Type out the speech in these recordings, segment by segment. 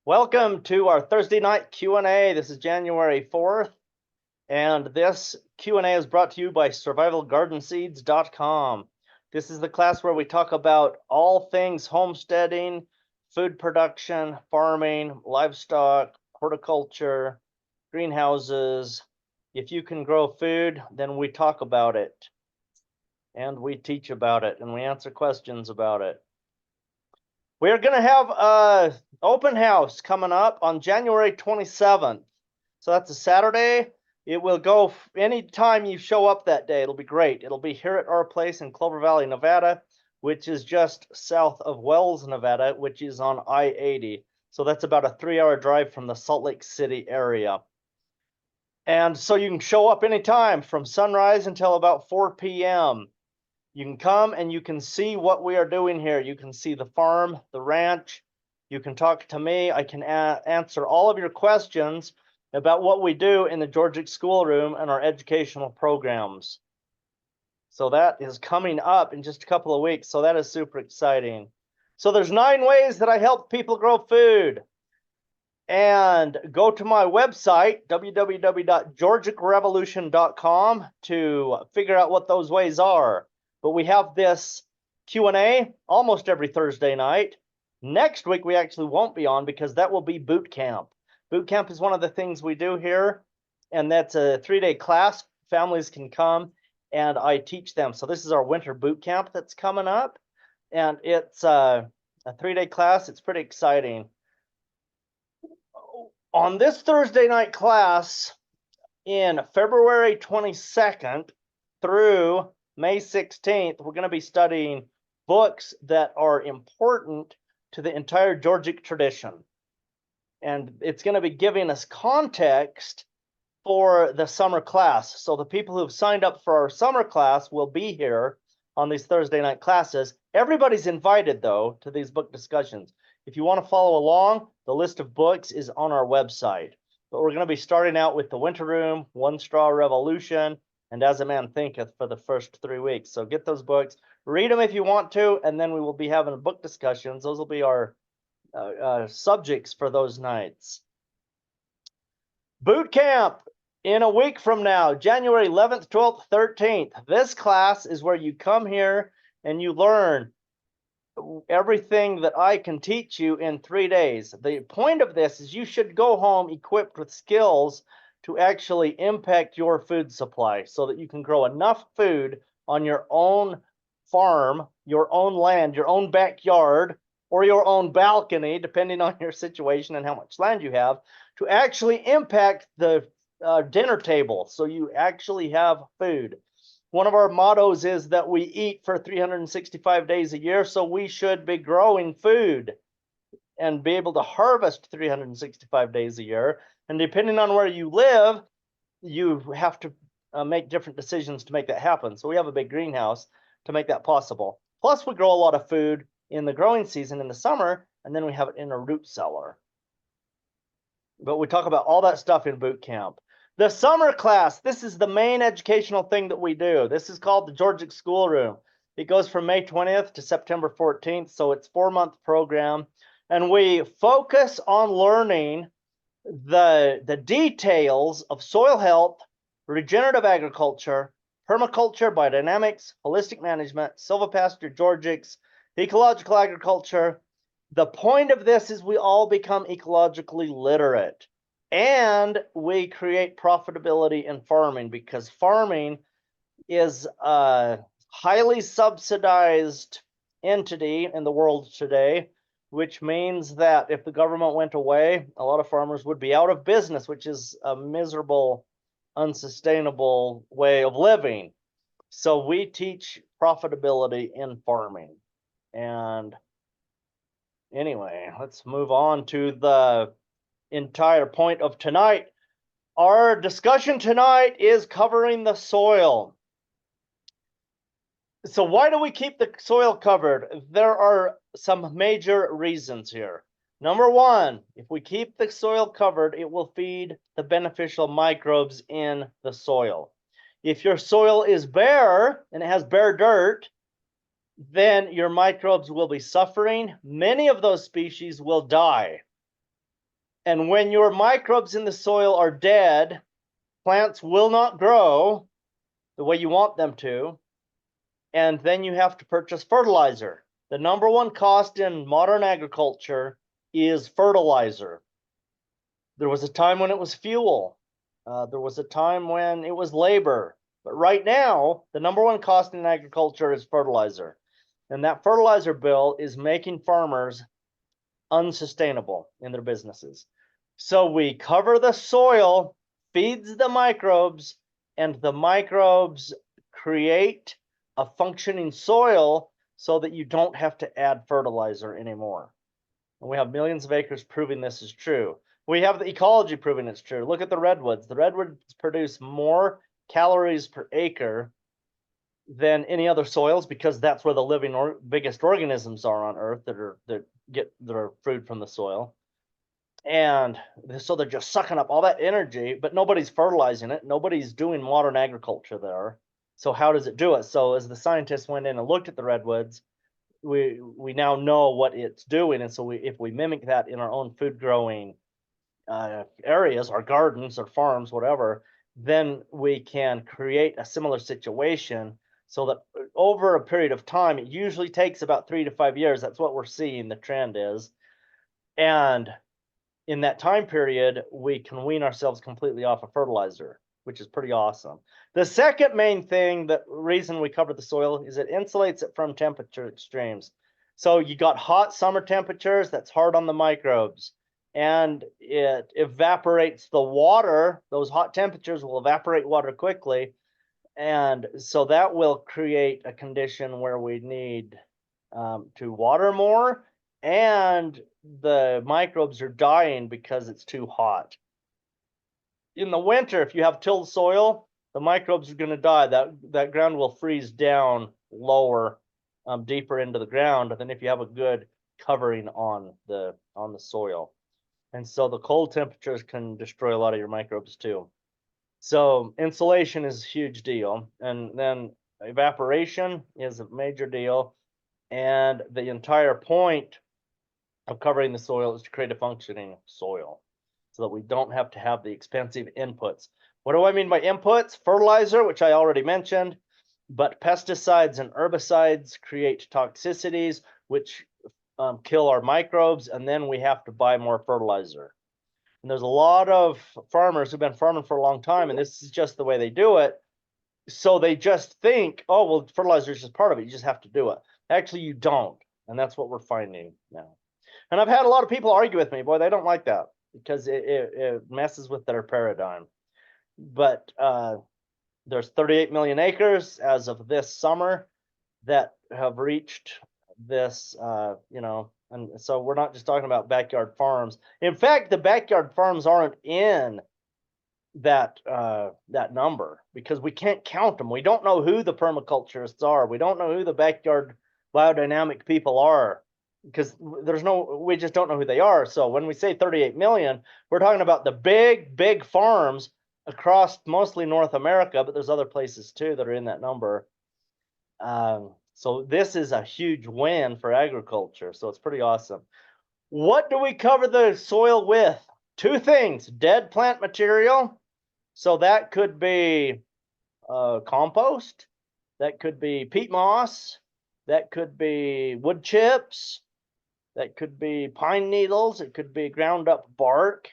Welcome to our Thursday night Q&A. This is January 4th, and this Q&A is brought to you by survivalgardenseeds.com. This is the class where we talk about all things homesteading, food production, farming, livestock, horticulture, greenhouses. If you can grow food, then we talk about it, and we teach about it, and we answer questions about it. We're going to have an open house coming up on January 27th. So that's a Saturday. It will go anytime you show up that day. It'll be great. It'll be here at our place in Clover Valley, Nevada, which is just south of Wells, Nevada, which is on I-80. So that's about a 3-hour drive from the Salt Lake City area. And so you can show up anytime from sunrise until about 4 p.m. You can come and you can see what we are doing here. You can see the farm, the ranch. You can talk to me. I can answer all of your questions about what we do in the Georgic schoolroom and our educational programs. So that is coming up in just a couple of weeks. So that is super exciting. So there's 9 ways that I help people grow food. And go to my website, www.georgicrevolution.com, to figure out what those ways are. But we have this Q&A almost every Thursday night. Next week, we actually won't be on because that will be boot camp. Boot camp is one of the things we do here, and that's a 3-day class. Families can come, and I teach them. So this is our winter boot camp that's coming up, and it's a 3-day class. It's pretty exciting. On this Thursday night class, in February 22nd through May 16th, we're going to be studying books that are important to the entire Georgic tradition. And it's going to be giving us context for the summer class. So the people who've signed up for our summer class will be here on these Thursday night classes. Everybody's invited, though, to these book discussions. If you want to follow along, the list of books is on our website. But we're going to be starting out with The Winter Room, One Straw Revolution, and As a Man Thinketh for the first 3 weeks. So get those books, read them if you want to, and then we will be having book discussions. Those will be our subjects for those nights. Boot camp in a week from now, January 11th, 12th, 13th. This class is where you come here and you learn everything that I can teach you in 3 days. The point of this is you should go home equipped with skills to actually impact your food supply so that you can grow enough food on your own farm, your own land, your own backyard, or your own balcony, depending on your situation and how much land you have, to actually impact the dinner table so you actually have food. One of our mottos is that we eat for 365 days a year, so we should be growing food and be able to harvest 365 days a year. And depending on where you live, you have to make different decisions to make that happen. So we have a big greenhouse to make that possible. Plus, we grow a lot of food in the growing season in the summer, and then we have it in a root cellar. But we talk about all that stuff in boot camp. The summer class, this is the main educational thing that we do. This is called the Georgic Schoolroom. It goes from May 20th to September 14th, so it's a 4-month program. And we focus on learning the details of soil health, regenerative agriculture, permaculture, biodynamics, holistic management, silvopasture, Georgics, ecological agriculture. The point of this is we all become ecologically literate. And we create profitability in farming, because farming is a highly subsidized entity in the world today, which means that if the government went away, a lot of farmers would be out of business, which is a miserable, unsustainable way of living. So we teach profitability in farming. And anyway, let's move on to the entire point of tonight. Our discussion tonight is covering the soil. So why do we keep the soil covered? There are some major reasons here. Number one, if we keep the soil covered, it will feed the beneficial microbes in the soil. If your soil is bare and it has bare dirt, then your microbes will be suffering. Many of those species will die. And when your microbes in the soil are dead, plants will not grow the way you want them to. And then you have to purchase fertilizer. The number one cost in modern agriculture is fertilizer. There was a time when it was fuel. There was a time when it was labor. But right now, the number one cost in agriculture is fertilizer. And that fertilizer bill is making farmers unsustainable in their businesses. So we cover the soil, feeds the microbes, and the microbes create a functioning soil so that you don't have to add fertilizer anymore. And we have millions of acres proving this is true. We have the ecology proving it's true. Look at the redwoods. The redwoods produce more calories per acre than any other soils because that's where the living or biggest organisms are on Earth that get their food from the soil. And so they're just sucking up all that energy, but nobody's fertilizing it. Nobody's doing modern agriculture there. So how does it do it? So as the scientists went in and looked at the redwoods, we now know what it's doing. And so if we mimic that in our own food growing areas, our gardens or farms, whatever, then we can create a similar situation so that over a period of time, it usually takes about 3 to 5 years. That's what we're seeing the trend is. And in that time period, we can wean ourselves completely off of fertilizer, which is pretty awesome. The second main thing, the reason we cover the soil, is it insulates it from temperature extremes. So you got hot summer temperatures, that's hard on the microbes, and it evaporates the water. Those hot temperatures will evaporate water quickly, and so that will create a condition where we need to water more, and the microbes are dying because it's too hot. In the winter, if you have tilled soil, the microbes are going to die. That ground will freeze down lower, deeper into the ground than if you have a good covering on the soil. And so the cold temperatures can destroy a lot of your microbes too. So insulation is a huge deal, and then evaporation is a major deal. And the entire point of covering the soil is to create a functioning soil so that we don't have to have the expensive inputs. What do I mean by inputs? Fertilizer, which I already mentioned, but pesticides and herbicides create toxicities, which kill our microbes, and then we have to buy more fertilizer. And there's a lot of farmers who've been farming for a long time, and this is just the way they do it. So they just think, oh, well, fertilizer is just part of it. You just have to do it. Actually, you don't. And that's what we're finding now. And I've had a lot of people argue with me. Boy, they don't like that because it messes with their paradigm. But there's 38 million acres as of this summer that have reached this, and so we're not just talking about backyard farms. In fact, the backyard farms aren't in that number because we can't count them. We don't know who the permaculturists are. We don't know who the backyard biodynamic people are because we just don't know who they are. So when we say 38 million, we're talking about the big farms across mostly North America, but there's other places too that are in that number. So this is a huge win for agriculture. So it's pretty awesome. What do we cover the soil with? Two things: dead plant material. So that could be compost, that could be peat moss, that could be wood chips, that could be pine needles, it could be ground up bark,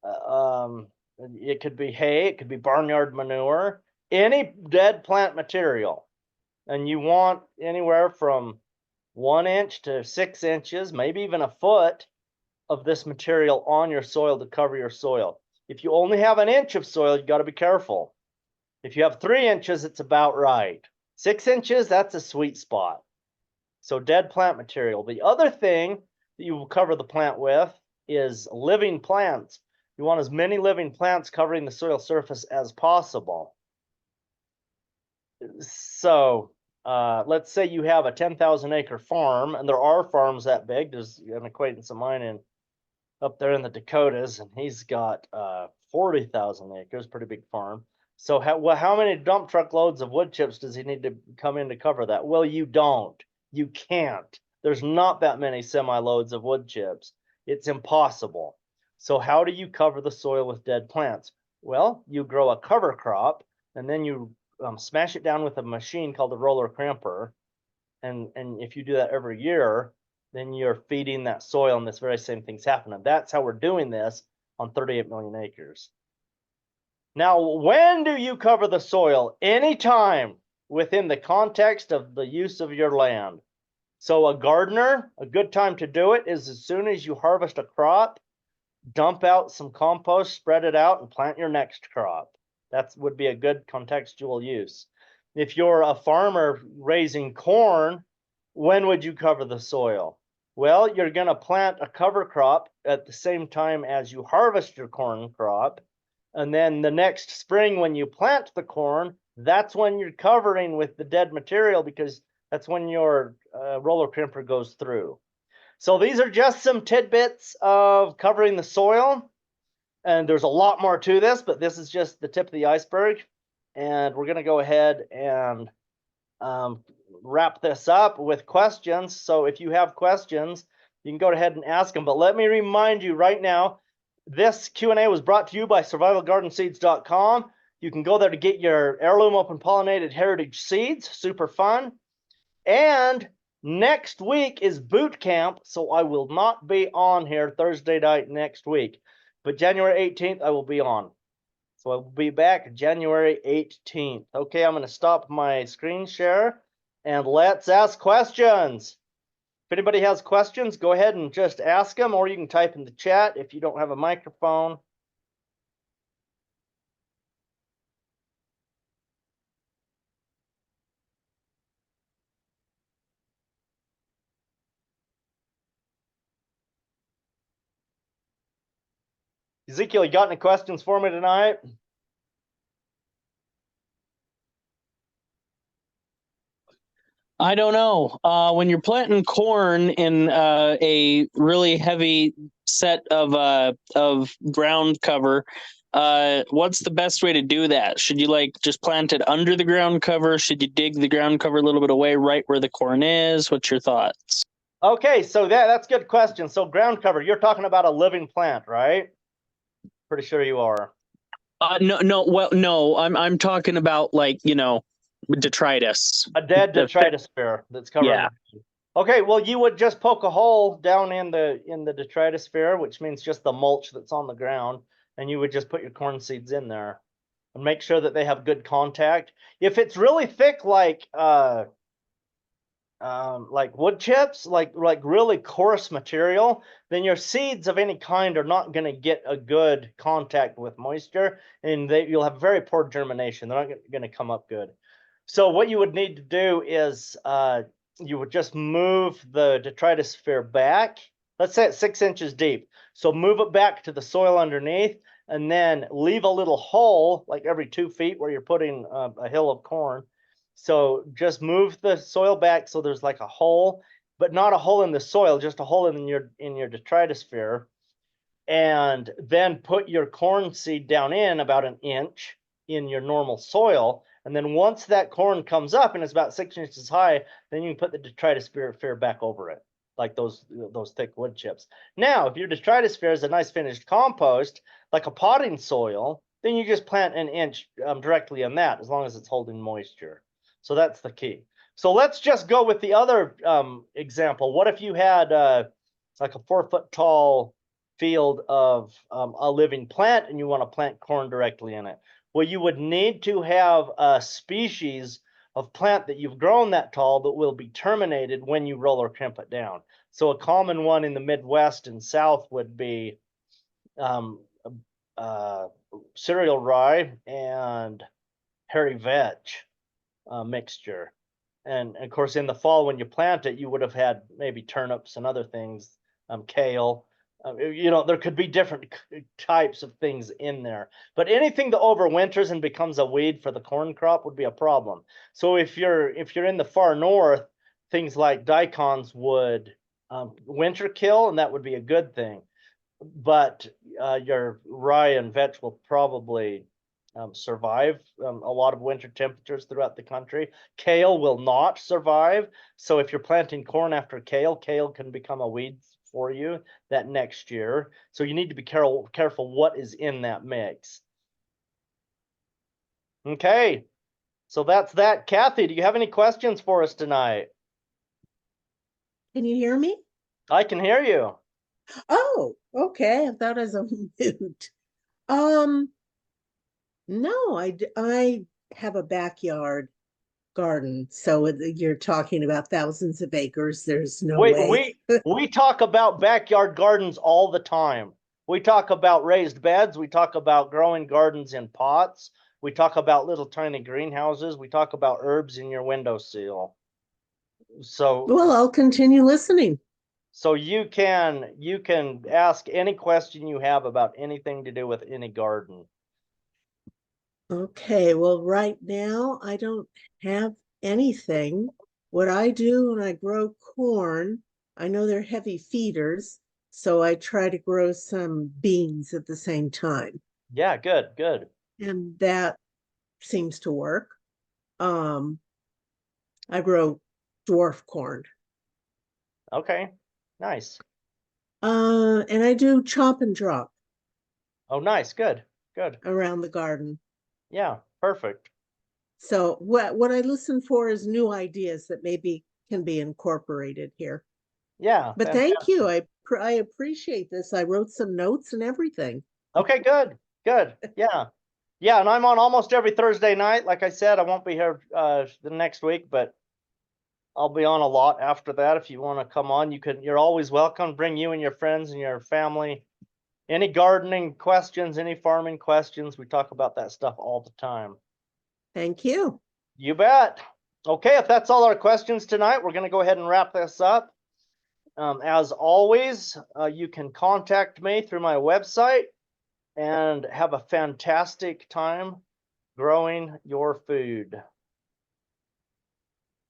it could be hay, it could be barnyard manure, any dead plant material. And you want anywhere from 1 inch to 6 inches, maybe even a foot of this material on your soil to cover your soil. If you only have 1 inch of soil, you got to be careful. If you have 3 inches, it's about right. 6 inches, that's a sweet spot. So dead plant material. The other thing that you will cover the plant with is living plants. You want as many living plants covering the soil surface as possible. So let's say you have a 10,000 acre farm, and there are farms that big. There's an acquaintance of mine up there in the Dakotas, and he's got 40,000 acres, pretty big farm. So how many dump truck loads of wood chips does he need to come in to cover that? Well, you don't. You can't. There's not that many semi loads of wood chips. It's impossible. So how do you cover the soil with dead plants? Well, you grow a cover crop, and then you smash it down with a machine called a roller crimper. And if you do that every year, then you're feeding that soil, and this very same thing's happening. That's how we're doing this on 38 million acres. Now, when do you cover the soil? Anytime within the context of the use of your land. So a gardener, a good time to do it is as soon as you harvest a crop, dump out some compost, spread it out, and plant your next crop. That would be a good contextual use. If you're a farmer raising corn, when would you cover the soil? Well, you're going to plant a cover crop at the same time as you harvest your corn crop. And then the next spring, when you plant the corn, that's when you're covering with the dead material, because that's when your roller crimper goes through. So these are just some tidbits of covering the soil. And there's a lot more to this, but this is just the tip of the iceberg. And we're going to go ahead and wrap this up with questions. So if you have questions, you can go ahead and ask them. But let me remind you right now, this Q&A was brought to you by survivalgardenseeds.com. You can go there to get your heirloom open pollinated heritage seeds. Super fun. And next week is boot camp, so I will not be on here Thursday night next week. But January 18th, I will be on. So I will be back January 18th. Okay, I'm going to stop my screen share and let's ask questions. If anybody has questions, go ahead and just ask them, or you can type in the chat if you don't have a microphone. Ezekiel, you got any questions for me tonight? I don't know. When you're planting corn in a really heavy set of ground cover, what's the best way to do that? Should you like just plant it under the ground cover? Should you dig the ground cover a little bit away, right where the corn is? What's your thoughts? Okay, so that's a good question. So ground cover, you're talking about a living plant, right? Pretty sure you are. No. I'm talking about, like, detritus. A dead detritus sphere that's covered. Yeah. Okay, well, you would just poke a hole down in the detritus sphere, which means just the mulch that's on the ground, and you would just put your corn seeds in there and make sure that they have good contact. If it's really thick, like wood chips, like really coarse material, then your seeds of any kind are not going to get a good contact with moisture, and you'll have very poor germination. They're not going to come up good. So what you would need to do is you would just move the detritus sphere back. Let's say it's 6 inches deep. So move it back to the soil underneath, and then leave a little hole like every 2 feet where you're putting a hill of corn. So just move the soil back so there's like a hole, but not a hole in the soil, just a hole in your detritus sphere. And then put your corn seed down in about 1 inch in your normal soil. And then once that corn comes up and it's about 6 inches high, then you can put the detritus sphere back over it, like those thick wood chips. Now, if your detritus sphere is a nice finished compost, like a potting soil, then you just plant 1 inch directly in that, as long as it's holding moisture. So that's the key. So let's just go with the other example. What if you had like a 4-foot tall field of a living plant and you want to plant corn directly in it? Well, you would need to have a species of plant that you've grown that tall that will be terminated when you roll or crimp it down. So a common one in the Midwest and South would be cereal rye and hairy vetch mixture. And of course, in the fall, when you plant it, you would have had maybe turnips and other things, kale. There could be different types of things in there, but anything that overwinters and becomes a weed for the corn crop would be a problem. So if you're in the far north, things like daikons would winter kill, and that would be a good thing. But your rye and vetch will probably survive a lot of winter temperatures throughout the country. Kale will not survive. So if you're planting corn after kale, kale can become a weed for you that next year. So you need to be careful what is in that mix. Okay, so that's that. Kathy, do you have any questions for us tonight? Can you hear me? I can hear you. Oh, okay. I thought I was on mute. No, I have a backyard garden. So you're talking about thousands of acres. There's no way. We talk about backyard gardens all the time. We talk about raised beds. We talk about growing gardens in pots. We talk about little tiny greenhouses. We talk about herbs in your windowsill. So Well, I'll continue listening. so you can ask any question you have about anything to do with any garden. Okay, well, right now I don't have anything. What I do when I grow corn, I know they're heavy feeders, so I try to grow some beans at the same time. Yeah, good, good. And that seems to work. I grow dwarf corn. Okay, nice. And I do chop and drop Oh, nice, good, good. around the garden. Yeah, perfect. So what I listen for is new ideas that maybe can be incorporated here. Yeah, But thank you. I appreciate this. I wrote some notes and everything. okay, good, good. Yeah. Yeah, and I'm on almost every Thursday night. Like I said, I won't be here the next week, but I'll be on a lot after that. If you want to come on, you're always welcome. Bring you and your friends and your family. Any gardening questions, any farming questions, we talk about that stuff all the time. Thank you. You bet. Okay, if that's all our questions tonight, we're going to go ahead and wrap this up. As always, you can contact me through my website and have a fantastic time growing your food.